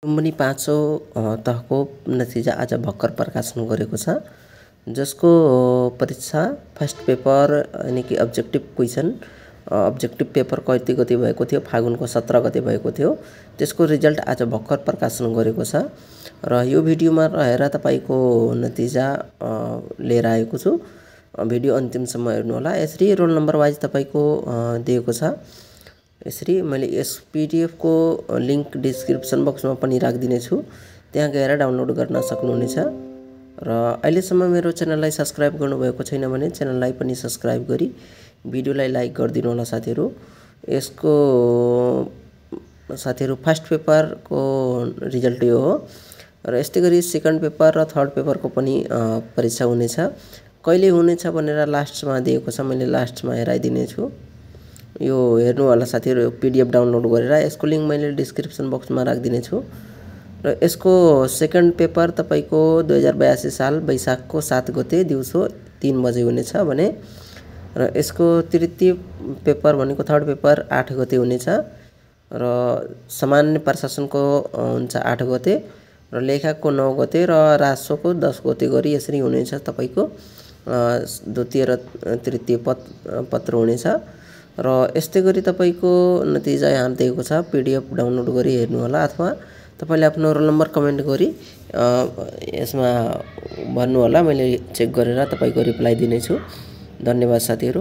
लुम्बिनी पाँचौं तहको नतिजा आज भर्खर प्रकाशन गरेको छ, जसको परीक्षा फर्स्ट पेपर यानि कि अब्जेक्टिभ पेपर कति गते भएको थियो, फागुनको 17 गते भएको थियो। त्यसको रिजल्ट आज भर्खर प्रकाशन गरेको छ र यो भिडियोमा रहेर तपाईको नतिजा लिएर आएको छु। भिडियो अन्तिमसम्म हेर्नु होला। यसरी रोल नम्बर वाइज तपाईको दिएको छ। यसरी मैले यस पीडीएफ को लिंक डिस्क्रिप्सन बक्समा पनि राखिदिने छु, त्यहाँ गएर डाउनलोड गर्न सक्नुहुनेछ। र अहिलेसम्म मेरो च्यानललाई सब्स्क्राइब गर्नुभएको छैन भने च्यानललाई पनि सब्स्क्राइब गरी भिडियोलाई लाइक गरिदिनु होला साथीहरु। यसको साथीहरु फर्स्ट पेपरको रिजल्ट यो हो र यस्तै गरी सेकेन्ड पेपर र थर्ड पेपरको पनि परीक्षा हुनेछ। कहिले हुनेछ भनेर लास्टमा दिएको छ, मैले लास्टमा हेराइदिने छु। यो हेर्नु होला साथीहरु, पीडीएफ डाउनलोड गरेर। यसको लिंक मैले डिस्क्रिप्सन बक्समा राखिदिने छु। र यसको सेकेन्ड पेपर तपाईको 2082 साल वैशाखको 7 गते दिउँसो 3 बजे हुनेछ भने र यसको तृतीय पेपर भनेको थर्ड पेपर 8 गते हुनेछ र सामान्य प्रशासनको हुन्छ 8 गते र लेखाको 9 गते र राजस्वको 10 गते गरी यसरी हुनेछ। तपाईको द्वितीय र तृतीय पत्र हुनेछ र यस्तै गरी तपाईको नतिजा यहाँ दिएको छ। पीडीएफ डाउनलोड गरी हेर्नु होला अथवा तपाईले आफ्नो रोल नम्बर कमेन्ट गरी यसमा भन्नु होला। मैले चेक गरेर तपाईको रिप्लाई दिने छु। धन्यवाद साथीहरु।